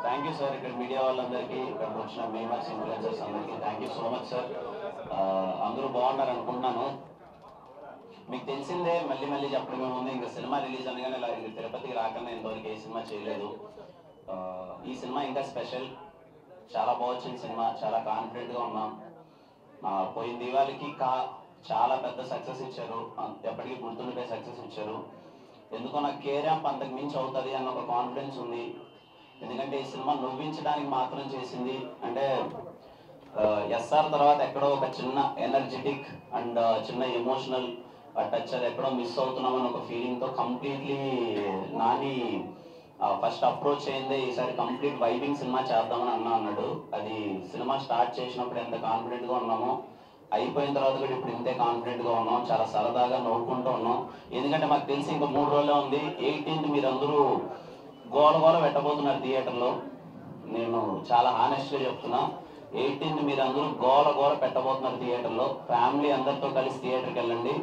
Thank you sir. ఇక్కడ media వాళ్ళందరికీ, ఇక్కడికి వచ్చిన మేమర్స్, ఇన్ఫ్లుయెన్సర్స్ అందరికీ thank you so much sir. అందరూ బాగున్నారు అనుకుంటున్నాను. మీకు తెలిసిందే, మళ్ళీ మళ్ళీ చెప్పడమే ఉంది. ఇంకా సినిమా రిలీజ్ అనగానే ఇలా తిరుపతికి రాకన్నా ఇంతవరకు ఏ సినిమా చేయలేదు. ఈ సినిమా ఇంకా స్పెషల్, చాలా బాగుంది సినిమా. చాలా కాన్ఫిడెంట్గా ఉన్నాం. పోయిన దీవాళికి చాలా పెద్ద సక్సెస్ ఇచ్చారు, ఎప్పటికీ గుర్తుండిపోయే సక్సెస్ ఇచ్చారు. ఎందుకో నాకు కేరాంప్ అంతకు మించి అవుతుంది అన్న ఒక కాన్ఫిడెన్స్ ఉంది. ఎందుకంటే ఈ సినిమా నవ్వించడానికి మాత్రం చేసింది. అంటే ఎస్ఆర్ తర్వాత ఎక్కడో ఒక చిన్న ఎనర్జెటిక్ అండ్ చిన్న ఎమోషనల్ టచ్ అది ఎక్కడో మిస్ అవుతున్నామని ఒక ఫీలింగ్తో కంప్లీట్లీ నాని ఫస్ట్ అప్రోచ్ అయిందే ఈసారి కంప్లీట్ వైబింగ్ సినిమా చేద్దామని అన్నాడు. అది సినిమా స్టార్ట్ చేసినప్పుడు ఎంత కాన్ఫిడెంట్గా ఉన్నామో, అయిపోయిన తర్వాత కూడా ఇప్పుడు ఇంతే కాన్ఫిడెంట్గా ఉన్నాం. చాలా సరదాగా నవ్వుకుంటూ ఉన్నాం. ఎందుకంటే మాకు తెలిసి ఇంకా 3 రోజులే ఉంది. 18th మీరందరూ గోల పెట్టబోతున్నారు థియేటర్లో. నేను చాలా హానెస్ట్గా చెప్తున్నా, 18th మీరందరూ గోల పెట్టబోతున్నారు థియేటర్లో. ఫ్యామిలీ అందరితో కలిసి థియేటర్కి వెళ్ళండి.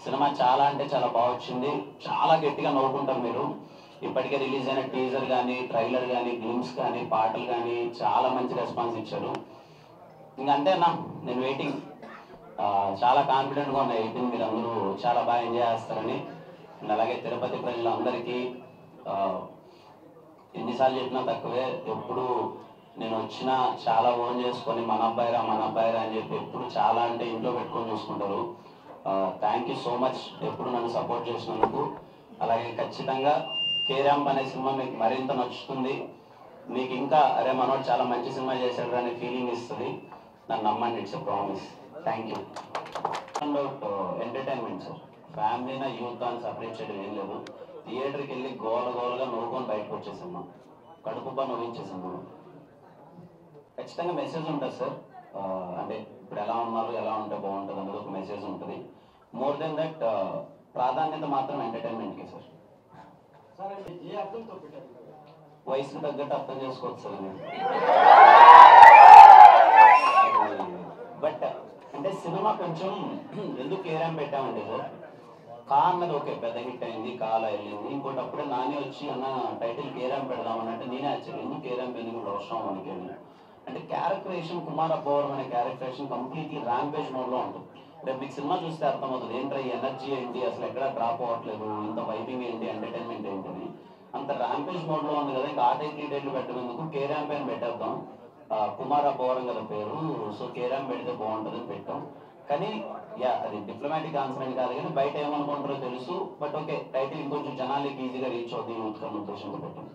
సినిమా చాలా అంటే చాలా బాగా వచ్చింది. చాలా గట్టిగా నవ్వుకుంటారు మీరు. ఇప్పటికే రిలీజ్ అయిన టీజర్ కానీ, ట్రైలర్ కానీ, గ్లిమ్స్ కానీ, పాటలు కానీ చాలా మంచి రెస్పాన్స్ ఇచ్చారు. ఇంకంటే నేను వెయిటింగ్. చాలా కాన్ఫిడెంట్గా ఉన్నా 18 మీరు అందరూ చాలా బాగా ఎంజాయ్ చేస్తారని. అండ్ అలాగే తిరుపతి ప్రజలందరికీ ఎన్నిసార్లు చెప్పినా తక్కువే. ఎప్పుడు నేను వచ్చినా చాలా ఓన్ చేసుకొని మన అబ్బాయిరా అని చెప్పి ఎప్పుడు చాలా అంటే ఇంట్లో పెట్టుకొని చూసుకుంటారు. థ్యాంక్ యూ సో మచ్ ఎప్పుడు నన్ను సపోర్ట్ చేసినందుకు. అలాగే ఖచ్చితంగా కేరాంప్ అనే సినిమా మీకు మరింత నచ్చుతుంది. మీకు ఇంకా అరే మనోడు చాలా మంచి సినిమా చేశాడు అనే ఫీలింగ్ ఇస్తుంది. నన్ను నమ్మండి, it's a promise. Thank you. Entertainment sir. ఫ్యామిలీనా యూత్ అని సపరేట్ చేయడం ఏం లేదు. థియేటర్కి వెళ్ళి గోలగా నవ్వుకొని బయటకు వచ్చేసాము. కడుపుబ్బా నవ్వించేసాము. ఖచ్చితంగా మెసేజ్ ఉంటుంది సార్. అంటే ఇప్పుడు ఎలా ఉన్నారు, ఎలా ఉంటే బాగుంటుంది అనేది ఒక మెసేజ్ ఉంటుంది. మోర్ దెన్ దట్ ప్రాధాన్యత మాత్రం ఎంటర్టైన్మెంట్కి సార్. వయసుకు తగ్గట్టు అర్థం చేసుకోవచ్చు సార్. బట్ అంటే సినిమా కొంచెం ఎందుకు కేరాంప్ పెట్టామంటే సార్, కా అన్నది ఓకే పెద్ద హిట్ అయింది, కాలా వెళ్ళింది. ఇంకోటి అప్పుడే నాని వచ్చి అన్న టైటిల్ కేరాంప్ పెడదామన్నట్టు నేనే యాక్చువల్లీ ఎందుకు కేరాంప్ ఎందుకు ఇప్పుడు అవసరం మనకి అంటే క్యారెక్టరేషన్ కుమార్ అబ్బవరం అనే క్యారెక్టరేషన్ కంప్లీట్లీ ర్యాంపేజ్ మోడ్లో ఉంటుంది. రేపు మీకు సినిమా చూస్తే అర్థమవుతుంది ఏంట్రా ఈ ఎనర్జీ ఏంటి, అసలు ఎక్కడ డ్రాప్ అవ్వట్లేదు, ఇంత వైబింగ్ ఏంటి, ఎంటర్టైన్మెంట్ ఏంటని. అంత ర్యాంపేజ్ మోడ్లో ఉంది కదా, ఇంకా ఆ టైటిల్ పెట్టేందుకు కేరాంప్ అని పెట్టేద్దాం. కుమార్ అబ్బవరం కదా పేరు, సో కేరాంప్ పెడితే బాగుంటుందని పెట్టాం. కానీ అది డిప్లొమాటిక్ ఆన్సర్ అని కాదు, కానీ బయట ఏమనుకుంటారో తెలుసు. బట్ ఓకే, టైటిల్ ఇంకొంచెం జనాలకి ఈజీగా రీచ్ అవుతుంది యూత్ కన్నా ఉద్దేశంతో పెట్టాం.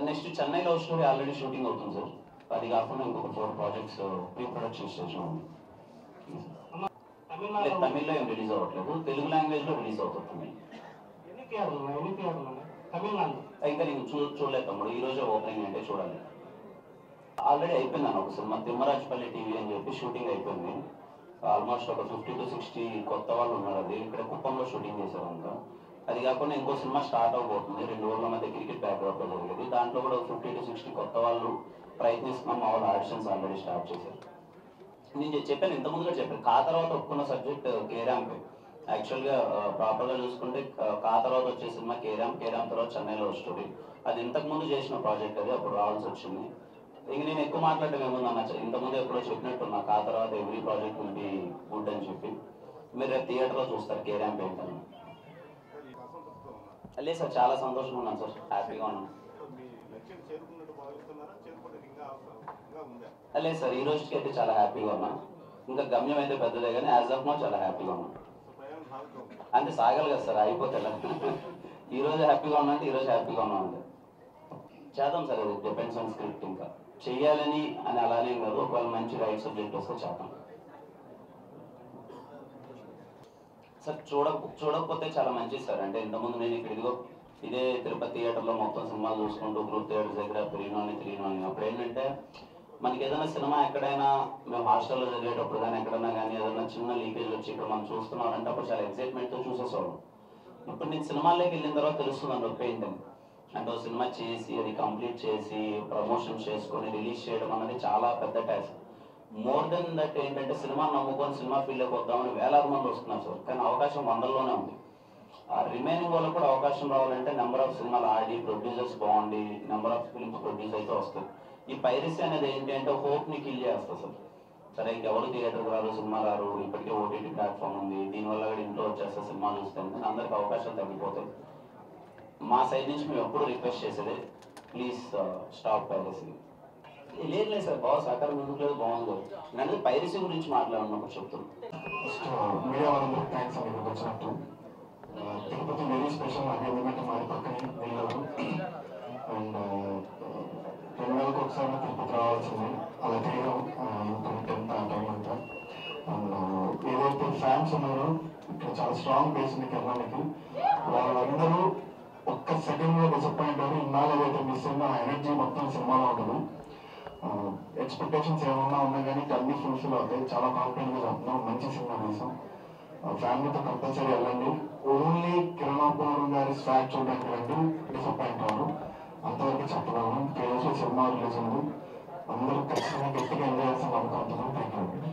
Next Chennai love story already shooting అవుతుంది సార్. అది కాకుండా ఇంకొక 4 ప్రాజెక్ట్స్ ప్రీ ప్రొడక్షన్ స్టేజ్లో ఉంది. తమిళ్లో ఏం రిలీజ్ అవ్వట్లేదు, తెలుగు లాంగ్వేజ్లో రిలీజ్ అవుతుంది. ఇంకా నేను చూడలేదు తమ్ముడు. ఈ రోజే ఓపెనింగ్ అంటే చూడాలి. ఆల్రెడీ అయిపోయింది ఒక సినిమా తిమ్మరాజపల్లి టీవీ అని చెప్పి షూటింగ్ అయిపోయింది. ఆల్మోస్ట్ ఒక 50 to 60 కొత్త వాళ్ళు ఉన్నారు. అది ఇక్కడ కుప్పంలో షూటింగ్ చేశారంతా. అది కాకుండా ఇంకో సినిమా స్టార్ట్ అవబోతుంది 2 రోజుల మధ్య క్రికెట్ బ్యాక్డ్రాప్లో జరిగేది. దాంట్లో కూడా 50 to 60 కొత్త వాళ్ళు ప్రయత్నిస్తున్నాం. మా వాళ్ళు ఆడిషన్స్ ఆల్రెడీ స్టార్ట్ చేశారు. నేను చెప్పాను ఇంతకుముందుగా చెప్పాను, కా తర్వాత ఒప్పుకున్న సబ్జెక్ట్ కేరాంప్. యాక్చువల్గా ప్రాపర్గా చూసుకుంటే కా తర్వాత వచ్చే సినిమా కేరాంప్ తర్వాత చెన్నైలో స్టోరీ. అది ఇంతకుముందు చేసిన ప్రాజెక్ట్, అది అప్పుడు రావాల్సి వచ్చింది. ఇంక నేను ఎక్కువ మాట్లాడటం ఏముందన్న, ఇంతకుముందు ఎప్పుడో చెప్పినట్టున్నా కా తర్వాత ఎవ్రీ ప్రాజెక్ట్ ఉంది గుడ్ అని చెప్పి. మీరు రేపు థియేటర్లో చూస్తారు కేరాంప్ ఏంటని. లేదు సార్, చాలా సంతోషంగా ఉన్నాను సార్, హ్యాపీగా ఉన్నాను. లేదు సార్, ఈ రోజుకి అయితే చాలా హ్యాపీగా ఉన్నాను. ఇంకా గమ్యం అయితే పెద్దదే, కానీ యాజ్ ఆఫ్ నౌ చాలా హ్యాపీగా ఉన్నాను. అంటే సాగాలి కదా సార్, అయిపోతే ఈ రోజు హ్యాపీగా ఉన్నానంటే ఈ రోజు హ్యాపీగా ఉన్నాను అంటే చేద్దాం సార్. అది డిపెండ్స్ ఆన్ స్క్రిప్ట్. ఇంకా చెయ్యాలని అని అలానే కాదు, ఒకవేళ మంచి రైట్ సబ్జెక్ట్ వస్తే చేద్దాం సార్. చూడకపోతే చాలా మంచిది సార్. అంటే ఇంతకుముందు నేను ఇక్కడ ఇదే తిరుపతి థియేటర్లో మొత్తం సినిమాలు చూసుకుంటూ గ్రూప్ థియేటర్స్ దగ్గర 3 అప్పుడు ఏంటంటే మనకి ఏదైనా సినిమా ఎక్కడైనా మేము హాస్టల్లో చదివేటప్పుడు కానీ ఎక్కడైనా కానీ ఏదైనా చిన్న లీకేజ్ వచ్చి ఇక్కడ మనం చూస్తున్నాం అంటే అప్పుడు చాలా ఎక్సైట్మెంట్తో చూసేసేవాళ్ళం. ఇప్పుడు నేను సినిమాల్లోకి వెళ్ళిన తర్వాత తెలుస్తుంది నొప్పి ఏంటని. అంటే ఒక సినిమా చేసి అది కంప్లీట్ చేసి ప్రమోషన్ చేసుకొని రిలీజ్ చేయడం అన్నది చాలా పెద్ద టాస్క్. మోర్ దెన్ దట్ ఏంటంటే సినిమా నమ్ముకొని సినిమా ఫీల్డ్లోకి వద్దామని వేలాది మంది వస్తున్నారు సార్, కానీ అవకాశం వందల్లోనే ఉంది. ఆ రిమైనింగ్ వాళ్ళకు కూడా అవకాశం రావాలంటే నెంబర్ ఆఫ్ సినిమాలు ఆడి ప్రొడ్యూసర్స్ బాగుండి నెంబర్ ఆఫ్ ఫిల్మ్స్ ప్రొడ్యూస్ అయితే వస్తుంది. ఈ పైరసీ అనేది ఏంటి అంటే హోప్ని కిల్ చేస్తుంది సార్. సరే ఇంకెవరు థియేటర్కి రారు, సినిమా రారు, ఇప్పటికే ఓటీటీ ప్లాట్ఫామ్ ఉంది, దీనివల్ల కూడా ఇంట్లో వచ్చేస్తే సినిమా చూస్తాను, కానీ అందరికి అవకాశాలు తగ్గిపోతాయి. మా సైడ్ నుంచి మేము ఎప్పుడు రిక్వెస్ట్ చేసేది ప్లీజ్ స్టాప్ పైరసీ. లేదు లేదు సార్, బాగా సహకారం ఎందుకు లేదు, బాగుంది. నేను పైరసీ గురించి మాట్లాడినప్పుడు చెప్తున్నాను. మీడియా వాళ్ళందరూ థ్యాంక్స్ అండి ఇక్కడికి వచ్చినట్టు. తిరుపతి వెరీ స్పెషల్ నాకు, ఎందుకంటే మాది పక్కనే నెల్లూరు. అండ్ 2 నెలలకు ఒకసారి తిరుపతి రావాల్సింది, అలా తిరిగాం 10th ఆ టైం అంతా. అండ్ ఏదైతే ఫ్యాన్స్ ఉన్నారో ఇక్కడ చాలా స్ట్రాంగ్ బేస్ ఉంది కెరళకి. వాళ్ళందరూ ఒక్క సెకండ్లో డిసప్పాయింట్ అవ్వరు. ఇన్నాళ్ళు ఏదైతే మిస్ అయిందో ఆ ఎనర్జీ మొత్తం సినిమాలో ఉండదు. ఎక్స్పెక్టేషన్స్ ఏమన్నా ఉన్నా కానీ అన్ని ఫుల్ఫిల్ అవుతాయి. చాలా కాన్ఫిడెంట్గా చెప్తున్నాం, మంచి సినిమా తీసాం. ఫ్యామిలీతో కంపల్సరీ వెళ్ళండి. ఓన్లీ కిరణాపురం గారి స్వాగ్ చూడడానికి రండి, డిసప్పాయింట్ అవ్వరు. అంతవరకు చెప్పగలను. కేజీ సినిమా రిలీజ్ ఉంది, అందరూ ఖచ్చితంగా గట్టిగా ఎంజాయ్ చేస్తాం అనుకుంటున్నాం. Thank you.